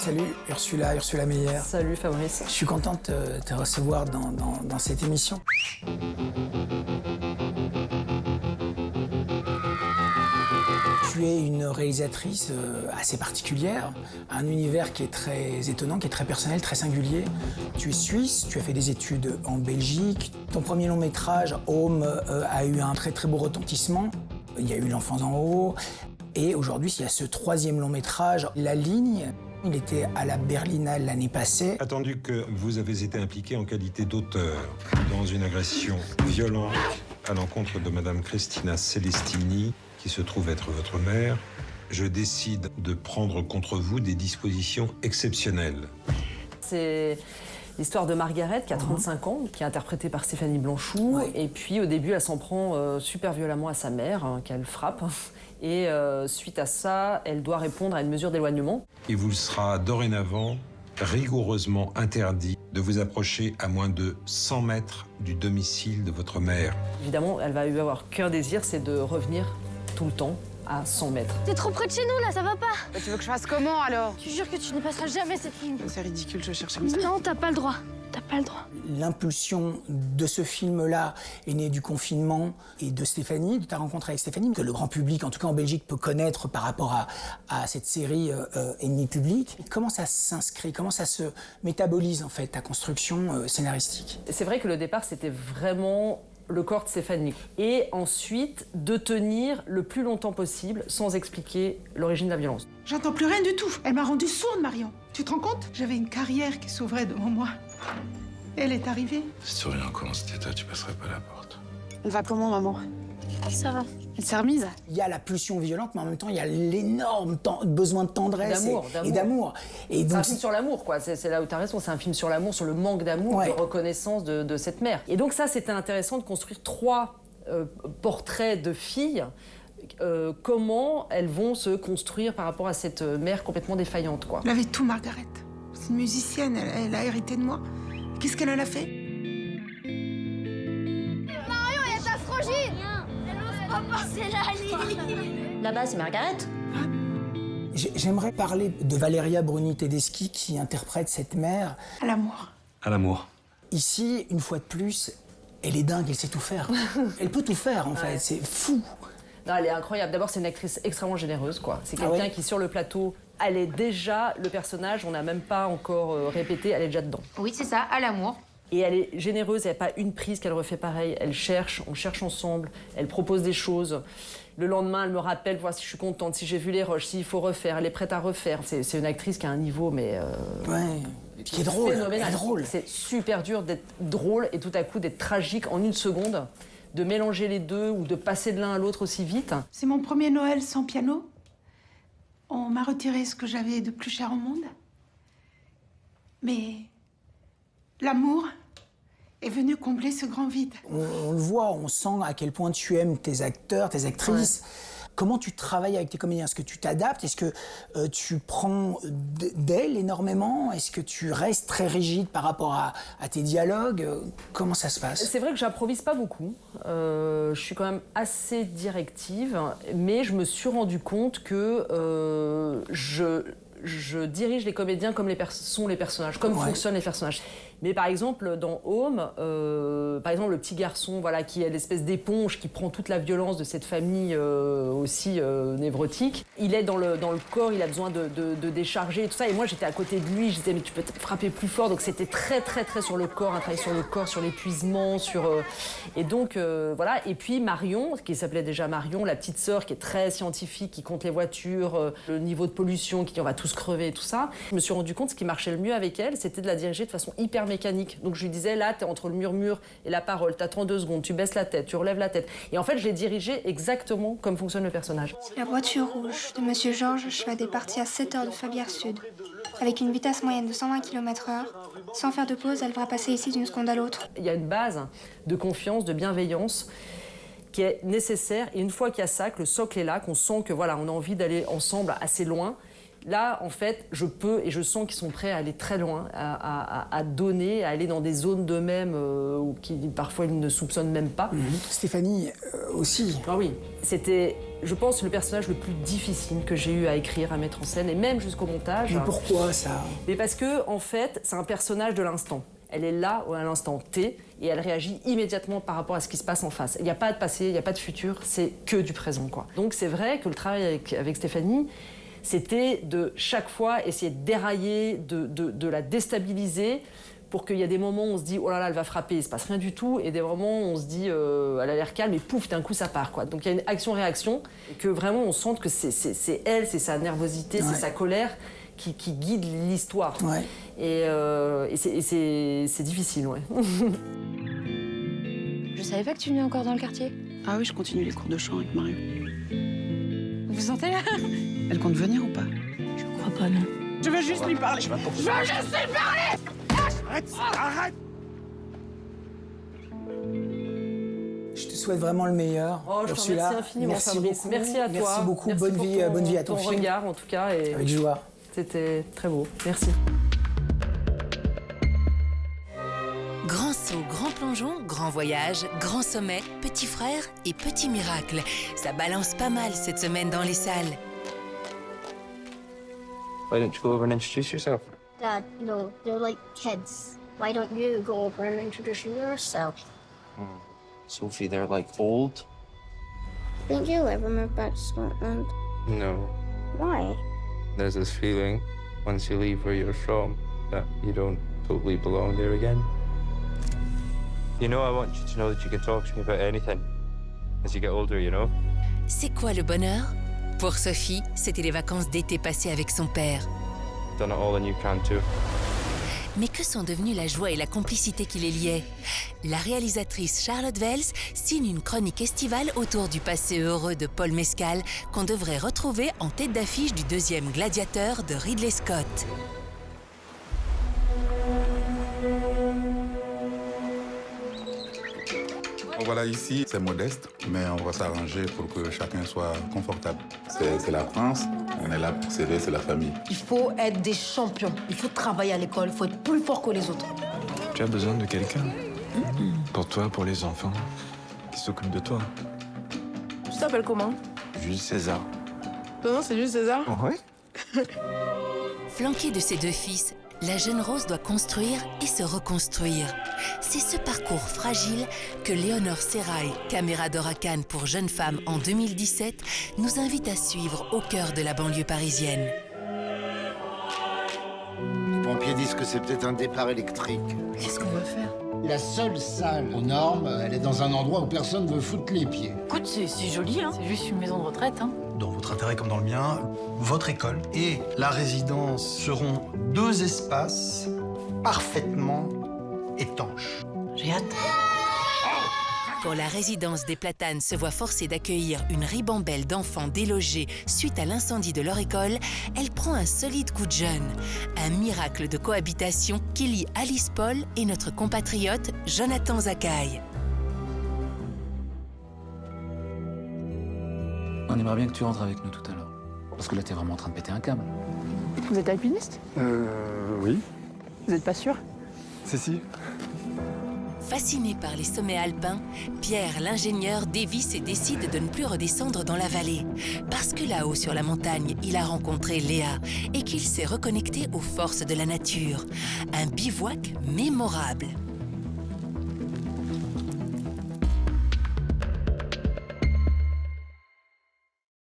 Salut Ursula Meyer. Salut Fabrice. Je suis contente de te recevoir dans cette émission. Tu es une réalisatrice assez particulière, un univers qui est très étonnant, qui est très personnel, très singulier. Tu es suisse, tu as fait des études en Belgique. Ton premier long métrage, Home, a eu un très très beau retentissement. Il y a eu L'Enfant d'en haut. Et aujourd'hui, il y a ce troisième long métrage, La Ligne. Il était à la Berlinale l'année passée. Attendu que vous avez été impliqué en qualité d'auteur dans une agression violente à l'encontre de Madame Cristina Celestini, qui se trouve être votre mère, je décide de prendre contre vous des dispositions exceptionnelles. C'est l'histoire de Margaret, qui a 35 ans, qui est interprétée par Stéphanie Blanchou. Ouais. Et puis, au début, elle s'en prend super violemment à sa mère, qu'elle frappe. Et suite à ça, elle doit répondre à une mesure d'éloignement. Il vous sera dorénavant rigoureusement interdit de vous approcher à moins de 100 mètres du domicile de votre mère. Évidemment, elle va avoir qu'un désir, c'est de revenir tout le temps à 100 mètres. T'es trop près de chez nous, là, ça va pas. Bah, tu veux que je fasse comment, alors? Tu jures que tu ne passeras jamais cette ligne. C'est ridicule, je cherche comme ça. Non, t'as pas le droit. T'as pas le droit. L'impulsion de ce film-là est née du confinement et de Stéphanie, de ta rencontre avec Stéphanie, que le grand public, en tout cas en Belgique, peut connaître par rapport à cette série Ennemi public. Comment ça s'inscrit, comment ça se métabolise, en fait, ta construction scénaristique? C'est vrai que le départ, c'était vraiment le corps de Stéphanie. Et ensuite, de tenir le plus longtemps possible sans expliquer l'origine de la violence. J'entends plus rien du tout. Elle m'a rendue sourde, Marion. Tu te rends compte? J'avais une carrière qui s'ouvrait devant moi. Elle est arrivée. Si tu reviens encore dans cet état, tu passerais pas la porte. Elle va comment, maman? Ça va. Elle s'est remise? Il y a la pulsion violente, mais en même temps, il y a l'énorme besoin de tendresse et d'amour. Et C'est donc, un film sur l'amour, quoi. C'est là où t'as raison. C'est un film sur l'amour, sur le manque d'amour, Ouais. de reconnaissance de cette mère. Et donc ça, c'était intéressant de construire 3 portraits de filles. Comment elles vont se construire par rapport à cette mère complètement défaillante, quoi. Elle avait tout, Margaret. C'est une musicienne, elle a hérité de moi. Qu'est-ce qu'elle en a fait? Marion, il y a ta frangine. Elle n'ose pas passer la ligne. Là-bas, c'est Margaret. j'aimerais parler de Valeria Bruni Tedeschi qui interprète cette mère. À l'amour. À l'amour. Ici, une fois de plus, elle est dingue, elle sait tout faire. Elle peut tout faire, en fait, c'est fou. Non, elle est incroyable. D'abord, c'est une actrice extrêmement généreuse, quoi. C'est Ah quelqu'un ouais qui, sur le plateau, elle est déjà le personnage, on n'a même pas encore répété, elle est déjà dedans. Oui, c'est ça, à l'amour. Et elle est généreuse, il n'y a pas une prise qu'elle refait pareil. Elle cherche, on cherche ensemble, elle propose des choses. Le lendemain, elle me rappelle, voici, je suis contente, si j'ai vu les rushs, s'il faut refaire, elle est prête à refaire. C'est une actrice qui a un niveau, mais... Ouais, qui est drôle, elle est drôle. C'est super dur d'être drôle et tout à coup d'être tragique en une seconde, de mélanger les deux ou de passer de l'un à l'autre aussi vite. C'est mon premier Noël sans piano. On m'a retiré ce que j'avais de plus cher au monde. Mais l'amour est venu combler ce grand vide. On le voit, on sent à quel point tu aimes tes acteurs, tes actrices. Ouais. Comment tu travailles avec tes comédiens? Est-ce que tu t'adaptes? Est-ce que tu prends d'elles énormément? Est-ce que tu restes très rigide par rapport à tes dialogues? Comment ça se passe? C'est vrai que j'improvise pas beaucoup. Je suis quand même assez directive, mais je me suis rendu compte que je dirige les comédiens comme sont les personnages, comme fonctionnent les personnages. Mais par exemple, dans Home, par exemple, le petit garçon, voilà, qui est l'espèce d'éponge qui prend toute la violence de cette famille aussi névrotique, il est dans le corps, il a besoin de décharger et tout ça. Et moi, j'étais à côté de lui, je disais, mais tu peux frapper plus fort. Donc c'était très, très, très sur le corps, un travail sur le corps, sur l'épuisement, et donc, voilà. Et puis Marion, qui s'appelait déjà Marion, la petite sœur qui est très scientifique, qui compte les voitures, le niveau de pollution, qui dit on va tous crever et tout ça. Je me suis rendu compte que ce qui marchait le mieux avec elle, c'était de la diriger de façon hyper mécanique. Donc je lui disais, là, t'es entre le murmure et la parole, t'as 32 secondes, tu baisses la tête, tu relèves la tête. Et en fait, je l'ai dirigée exactement comme fonctionne le personnage. La voiture rouge de Monsieur Georges Schwad est partie à 7 heures de Fabière Sud. Avec une vitesse moyenne de 120 km/h, sans faire de pause, elle devra passer ici d'une seconde à l'autre. Il y a une base de confiance, de bienveillance qui est nécessaire. Et une fois qu'il y a ça, que le socle est là, qu'on sent que voilà, on a envie d'aller ensemble assez loin, Là, en fait, je peux et je sens qu'ils sont prêts à aller très loin, à donner, à aller dans des zones d'eux-mêmes qui parfois ils ne soupçonnent même pas. Stéphanie aussi. Ah oui, c'était, je pense, le personnage le plus difficile que j'ai eu à écrire, à mettre en scène, et même jusqu'au montage. Mais pourquoi ça? Mais parce que, en fait, c'est un personnage de l'instant. Elle est là à l'instant T et elle réagit immédiatement par rapport à ce qui se passe en face. Il n'y a pas de passé, il n'y a pas de futur, c'est que du présent, quoi. Donc c'est vrai que le travail avec Stéphanie, c'était de chaque fois essayer de dérailler, de la déstabiliser pour qu'il y ait des moments où on se dit « oh là là, elle va frapper, il se passe rien du tout » et des moments où on se dit « elle a l'air calme » et pouf, d'un coup ça part, quoi. Donc il y a une action-réaction et que vraiment on sente que c'est elle, c'est sa nervosité, c'est sa colère qui guide l'histoire. Ouais. Et c'est difficile, ouais. Je savais pas que tu venais encore dans le quartier. Ah oui, je continue les cours de chant avec Mario. Vous sentez là? Elle compte venir ou pas? Je crois pas, non. Je veux juste lui parler. Je veux juste lui parler. Arrête. Je te souhaite vraiment le meilleur. Oh, je te remercie infiniment, merci Fabrice. beaucoup. Merci à toi. Merci beaucoup. Merci bonne pour vie à ton ton film. regard, en tout cas. Et Avec joie. c'était très beau. Merci. Grand saut, grand plongeon, grand voyage, grand sommet, petit frère et petit miracle. Ça balance pas mal cette semaine dans les salles. Why don't you go over and introduce yourself? Dad, no, they're like kids. Why don't you go over and introduce yourself? Sophie, they're like old. Think you'll ever move back to Scotland? No. Why? There's this feeling once you leave where you're from that you don't totally belong there again. You know, I want you to know that you can talk to me about anything as you get older, you know? C'est quoi le bonheur? Pour Sophie, c'était les vacances d'été passées avec son père. Done it all and you can too. Mais que sont devenues la joie et la complicité qui les liaient? La réalisatrice Charlotte Wells signe une chronique estivale autour du passé heureux de Paul Mescal qu'on devrait retrouver en tête d'affiche du deuxième Gladiateur de Ridley Scott. Voilà, ici, c'est modeste, mais on va s'arranger pour que chacun soit confortable. C'est la France, on est là pour s'aider, c'est la famille. Il faut être des champions. Il faut travailler à l'école, il faut être plus fort que les autres. Tu as besoin de quelqu'un pour toi, pour les enfants, qui s'occupe de toi. Tu t'appelles comment? Jules César. Non, c'est juste César? Ouais. Flanquée de ses deux fils, la jeune Rose doit construire et se reconstruire. C'est ce parcours fragile que Léonore Serrail, caméra Cannes pour jeunes femmes en 2017, nous invite à suivre au cœur de la banlieue parisienne. Les pompiers disent que c'est peut-être un départ électrique. Qu'est-ce qu'on va faire? La seule salle aux normes, elle est dans un endroit où personne ne veut foutre les pieds. Écoute, c'est joli, hein. C'est juste une maison de retraite, hein. Dans votre intérêt comme dans le mien, votre école et la résidence seront deux espaces parfaitement étanches. J'ai hâte. Quand la résidence des Platanes se voit forcée d'accueillir une ribambelle d'enfants délogés suite à l'incendie de leur école, elle prend un solide coup de jeune. Un miracle de cohabitation qui lie Alice Paul et notre compatriote Jonathan Zakaï. On aimerait bien que tu rentres avec nous tout à l'heure. Parce que là, t'es vraiment en train de péter un câble. Vous êtes alpiniste? Oui. Vous êtes pas sûr? Si. Fasciné par les sommets alpins, Pierre, l'ingénieur, dévisse et décide de ne plus redescendre dans la vallée. Parce que là-haut, sur la montagne, il a rencontré Léa et qu'il s'est reconnecté aux forces de la nature. Un bivouac mémorable.